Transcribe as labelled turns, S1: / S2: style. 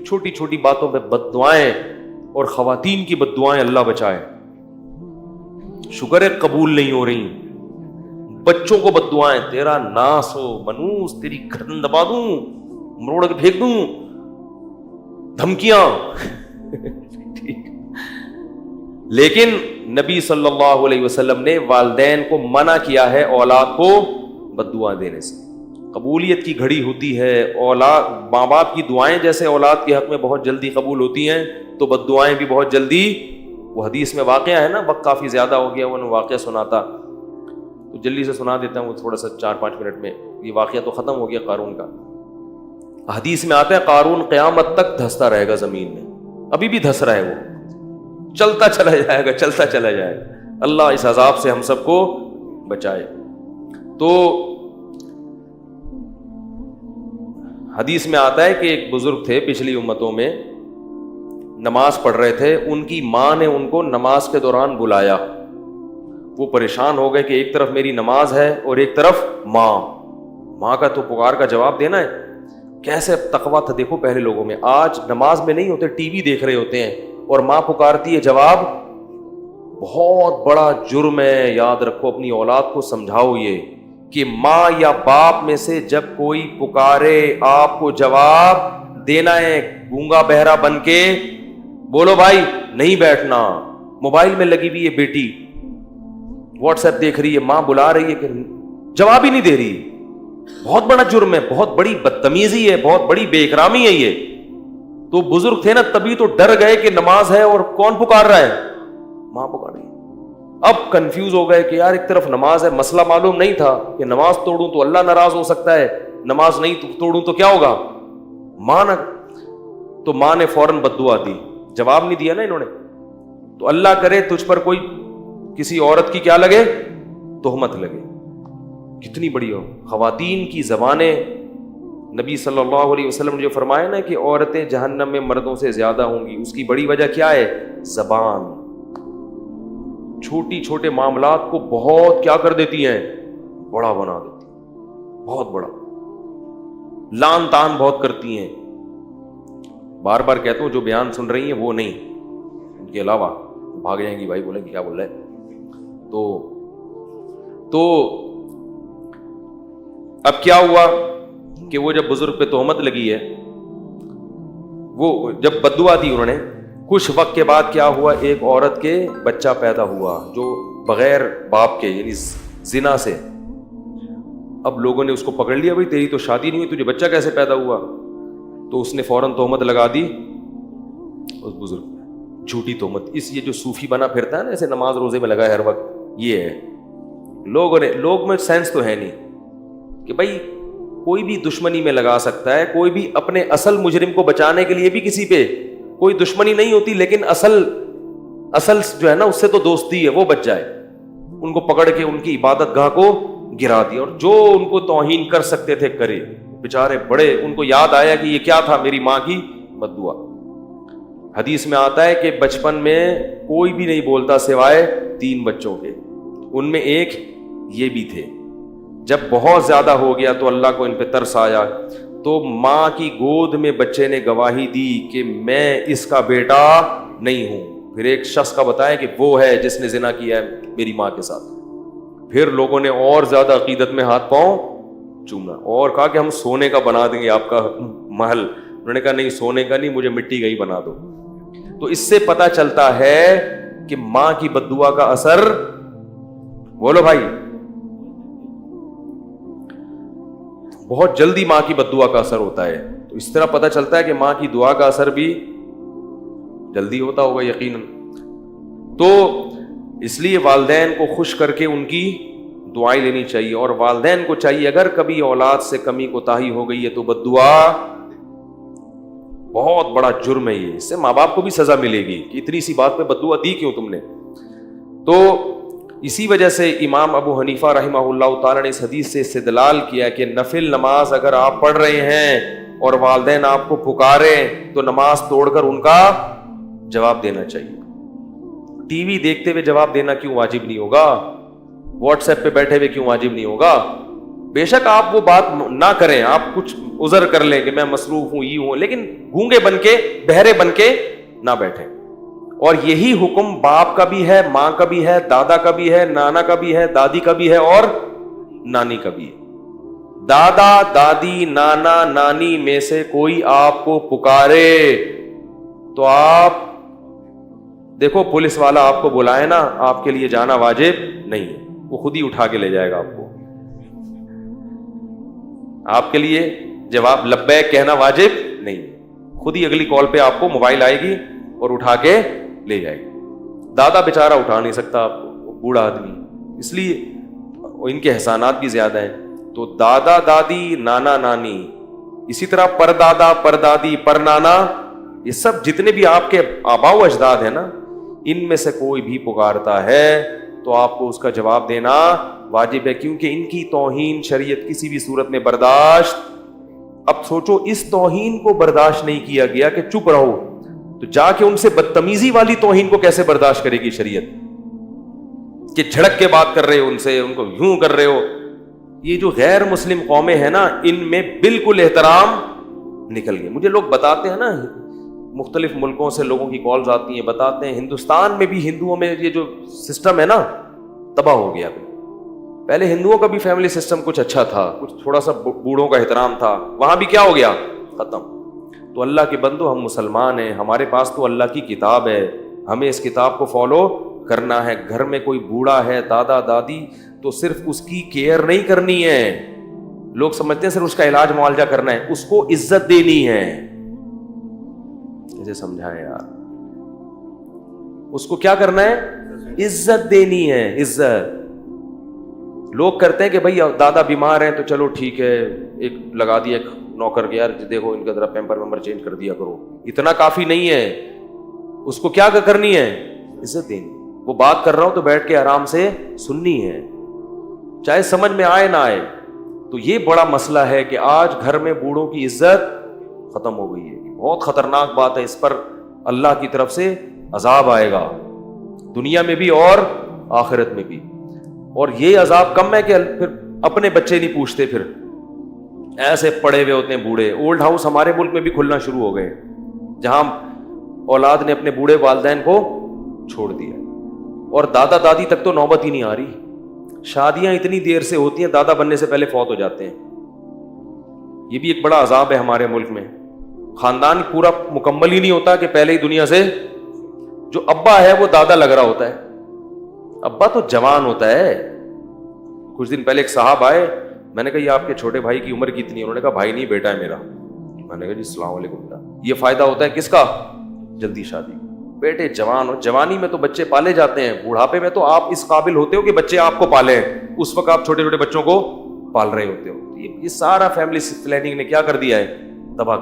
S1: چھوٹی چھوٹی باتوں پہ بد دعائیں اور خواتین کی بد دعائیں اللہ بچائے. شکر ہے قبول نہیں ہو رہی. بچوں کو بد دعائیں, تیرا ناس ہو منوس, تیری گردن دبا دوں, مروڑ کے پھینک دوں, دھمکیاں. لیکن نبی صلی اللہ علیہ وسلم نے والدین کو منع کیا ہے اولاد کو بد دعا دینے سے. قبولیت کی گھڑی ہوتی ہے. اولاد, ماں باپ کی دعائیں جیسے اولاد کے حق میں بہت جلدی قبول ہوتی ہیں, تو بد دعائیں بھی بہت جلدی. وہ حدیث میں واقعہ ہے نا, وقت کافی زیادہ ہو گیا, وہ واقعہ سناتا تو جلدی سے سنا دیتا ہوں, وہ تھوڑا سا 4-5 منٹ میں. یہ واقعہ تو ختم ہو گیا قارون کا. حدیث میں آتا ہے قارون قیامت تک دھستا رہے گا زمین میں, ابھی بھی دھس رہا ہے, وہ چلتا چلا جائے گا, چلتا چلا جائے گا. اللہ اس عذاب سے ہم سب کو بچائے. تو حدیث میں آتا ہے کہ ایک بزرگ تھے پچھلی امتوں میں, نماز پڑھ رہے تھے, ان کی ماں نے ان کو نماز کے دوران بلایا. وہ پریشان ہو گئے کہ ایک طرف میری نماز ہے اور ایک طرف ماں کا تو پکار کا جواب دینا ہے. کیسے تقویٰ تھا دیکھو پہلے لوگوں میں. آج نماز میں نہیں ہوتے, ٹی وی دیکھ رہے ہوتے ہیں اور ماں پکارتی ہے, جواب. بہت بڑا جرم ہے, یاد رکھو, اپنی اولاد کو سمجھاؤ یہ کہ ماں یا باپ میں سے جب کوئی پکارے آپ کو جواب دینا ہے. گونگا بہرا بن کے بولو بھائی, نہیں بیٹھنا. موبائل میں لگی ہوئی ہے بیٹی, واٹس ایپ دیکھ رہی ہے, ماں بلا رہی ہے کہ جواب ہی نہیں دے رہی. بہت بڑا جرم ہے, بہت بڑی بدتمیزی ہے, بہت بڑی بے اکرامی ہے یہ. تو بزرگ تھے نا, تبھی تو ڈر گئے کہ نماز ہے اور کون پکار رہا ہے, ماں پکار رہی ہے. اب کنفیوز ہو گئے کہ یار ایک طرف نماز ہے. مسئلہ معلوم نہیں تھا کہ نماز توڑوں تو اللہ ناراض ہو سکتا ہے, نماز نہیں توڑوں تو کیا ہوگا, ماں نہ. تو ماں نے فوراً بد دعا دی, جواب نہیں دیا نا انہوں نے. تو اللہ کرے تجھ پر کوئی کسی عورت کی کیا لگے, تہمت لگے. کتنی بڑی ہو خواتین کی زبانیں. نبی صلی اللہ علیہ وسلم نے جو فرمایا نا کہ عورتیں جہنم میں مردوں سے زیادہ ہوں گی, اس کی بڑی وجہ کیا ہے, زبان. چھوٹی چھوٹے معاملات کو بہت کیا کر دیتی ہیں, بڑا بنا دیتی ہیں, بہت بڑا. لان تان بہت کرتی ہیں. بار بار کہتا ہوں جو بیان سن رہی ہیں وہ نہیں, ان کے علاوہ بھاگ جائیں گی, بھائی بولیں گے کیا بول رہے. تو اب کیا ہوا کہ وہ جب بزرگ پہ تہمت لگی ہے, وہ جب بد دعا دی انہوں نے, کچھ وقت کے بعد کیا ہوا, ایک عورت کے بچہ پیدا ہوا جو بغیر باپ کے, یعنی زنا سے. اب لوگوں نے اس کو پکڑ لیا, بھائی تیری تو شادی نہیں ہوئی, تجھے بچہ کیسے پیدا ہوا. تو اس نے فوراً تہمت لگا دی اس بزرگ, جھوٹی تہمت. یہ جو صوفی بنا پھرتا ہے نا, ایسے نماز روزے میں لگا ہے ہر وقت, یہ ہے. لوگ میں سینس تو ہے نہیں کہ بھائی کوئی بھی دشمنی میں لگا سکتا ہے, کوئی بھی اپنے اصل مجرم کو بچانے کے لیے بھی کسی پہ کوئی دشمنی نہیں ہوتی, لیکن اصل جو ہے نا اس سے تو دوستی ہے, وہ بچ جائے. ان کو پکڑ کے ان کی عبادت گاہ کو گرا دیا, اور جو ان کو توہین کر سکتے تھے کرے. بیچارے بڑے, ان کو یاد آیا کہ یہ کیا تھا, میری ماں کی بد دعا. حدیث میں آتا ہے کہ بچپن میں کوئی بھی نہیں بولتا سوائے 3 بچوں کے, ان میں ایک یہ بھی تھے. جب بہت زیادہ ہو گیا تو اللہ کو ان پہ ترس آیا, تو ماں کی گود میں بچے نے گواہی دی کہ میں اس کا بیٹا نہیں ہوں. پھر ایک شخص کا بتایا کہ وہ ہے جس نے زنا کیا ہے میری ماں کے ساتھ. پھر لوگوں نے اور زیادہ عقیدت میں ہاتھ پاؤں چومنا, اور کہا کہ ہم سونے کا بنا دیں گے آپ کا محل. انہوں نے کہا نہیں, سونے کا نہیں, مجھے مٹی کا ہی بنا دو. تو اس سے پتہ چلتا ہے کہ ماں کی بد دعا کا اثر, بولو بھائی, بہت جلدی ماں کی بد دعا کا اثر ہوتا ہے. تو اس طرح پتہ چلتا ہے کہ ماں کی دعا کا اثر بھی جلدی ہوتا ہوگا یقیناً. تو اس لیے والدین کو خوش کر کے ان کی دعائیں لینی چاہیے, اور والدین کو چاہیے اگر کبھی اولاد سے کمی کوتاہی ہو گئی ہے تو بد دعا بہت بڑا جرم ہے یہ, اس سے ماں باپ کو بھی سزا ملے گی کہ اتنی سی بات پہ بد دعا دی کیوں تم نے. تو اسی وجہ سے امام ابو حنیفہ رحمہ اللہ تعالیٰ نے اس حدیث سے استدلال کیا کہ نفل نماز اگر آپ پڑھ رہے ہیں اور والدین آپ کو پکاریں تو نماز توڑ کر ان کا جواب دینا چاہیے. ٹی وی دیکھتے ہوئے جواب دینا کیوں واجب نہیں ہوگا, واٹس ایپ پہ بیٹھے ہوئے کیوں واجب نہیں ہوگا, بے شک آپ وہ بات نہ کریں, آپ کچھ عذر کر لیں کہ میں مصروف ہوں, یہ ہوں, لیکن گونگے بن کے, بہرے بن کے نہ بیٹھیں. اور یہی حکم باپ کا بھی ہے, ماں کا بھی ہے, دادا کا بھی ہے, نانا کا بھی ہے, دادی کا بھی ہے اور نانی کا بھی ہے. دادا, دادی, نانا, نانی میں سے کوئی آپ کو پکارے تو آپ دیکھو, پولیس والا آپ کو بلائے نا, آپ کے لیے جانا واجب نہیں ہے, وہ خود ہی اٹھا کے لے جائے گا آپ کو. آپ کے لیے جواب لبیک کہنا واجب نہیں, خود ہی اگلی کال پہ آپ کو موبائل آئے گی اور اٹھا کے لے جائے گی. دادا بیچارہ اٹھا نہیں سکتا آپ کو, بوڑھا آدمی, اس لیے ان کے احسانات بھی زیادہ ہیں. تو دادا, دادی, نانا, نانی, اسی طرح پر دادا, پر دادی, پر نانا, یہ سب جتنے بھی آپ کے آباء و اجداد ہیں نا, ان میں سے کوئی بھی پکارتا ہے تو آپ کو اس کا جواب دینا واجب ہے, کیونکہ ان کی توہین شریعت کسی بھی صورت میں برداشت. اب سوچو, اس توہین کو برداشت نہیں کیا گیا کہ چپ رہو, تو جا کے ان سے بدتمیزی والی توہین کو کیسے برداشت کرے گی شریعت, کہ جھڑک کے بات کر رہے ہو ان سے, ان کو یوں کر رہے ہو. یہ جو غیر مسلم قومیں ہیں نا, ان میں بالکل احترام نکل گئے. مجھے لوگ بتاتے ہیں نا, مختلف ملکوں سے لوگوں کی کالز آتی ہیں, بتاتے ہیں ہندوستان میں بھی ہندوؤں میں یہ جو سسٹم ہے نا تباہ ہو گیا. پہلے ہندوؤں کا بھی فیملی سسٹم کچھ اچھا تھا, کچھ تھوڑا سا بوڑھوں کا احترام تھا, وہاں بھی کیا ہو گیا, ختم. تو اللہ کے بندو, ہم مسلمان ہیں, ہمارے پاس تو اللہ کی کتاب ہے, ہمیں اس کتاب کو فالو کرنا ہے. گھر میں کوئی بوڑھا ہے, دادا دادی, تو صرف اس کی کیئر نہیں کرنی ہے. لوگ سمجھتے ہیں صرف اس کا علاج معالجہ کرنا ہے, اس کو عزت دینی ہے. اسے سمجھائیں یار, اس کو کیا کرنا ہے, عزت دینی ہے, عزت. لوگ کرتے ہیں کہ بھائی دادا بیمار ہیں تو چلو ٹھیک ہے, ایک لگا دیا ایک نوکر کے, یار دیکھو ان کا ذرا پیمپر ویمپر چینج کر دیا کرو. اتنا کافی نہیں ہے, اس کو کیا کرنی ہے, عزت دینی. وہ بات کر رہا ہوں تو بیٹھ کے آرام سے سننی ہے, چاہے سمجھ میں آئے نہ آئے. تو یہ بڑا مسئلہ ہے کہ آج گھر میں بوڑھوں کی عزت ختم ہو گئی ہے. بہت خطرناک بات ہے, اس پر اللہ کی طرف سے عذاب آئے گا, دنیا میں بھی اور آخرت میں بھی. اور یہ عذاب کم ہے کہ پھر اپنے بچے نہیں پوچھتے, پھر ایسے پڑے ہوئے ہوتے ہیں بوڑھے. اولڈ ہاؤس ہمارے ملک میں بھی کھلنا شروع ہو گئے, جہاں اولاد نے اپنے بوڑھے والدین کو چھوڑ دیا, اور دادا دادی تک تو نوبت ہی نہیں آ رہی. شادیاں اتنی دیر سے ہوتی ہیں, دادا بننے سے پہلے فوت ہو جاتے ہیں. یہ بھی ایک بڑا عذاب ہے ہمارے ملک میں. خاندان پورا مکمل ہی نہیں ہوتا کہ پہلے ہی دنیا سے, جو ابا ہے وہ دادا لگ رہا ہوتا ہے. ابا تو جوان ہوتا ہے. کچھ دن پہلے ایک صاحب آئے, میں نے کہا یہ آپ کے چھوٹے بھائی کی عمر کتنی ہے؟ انہوں نے کہا بھائی نہیں, بیٹا ہے میرا. میں نے کہا جی السلام علیکم. یہ فائدہ ہوتا ہے کس کا, جلدی شادی. بیٹے جوان ہو, جوانی میں تو بچے پالے جاتے ہیں, بڑھاپے میں تو آپ اس قابل ہوتے ہو کہ بچے آپ کو پالیں, اس وقت آپ چھوٹے چھوٹے بچوں کو پال رہے ہوتے ہو. یہ سارا فیملی پلاننگ نے کیا کر دیا ہے, تباہ.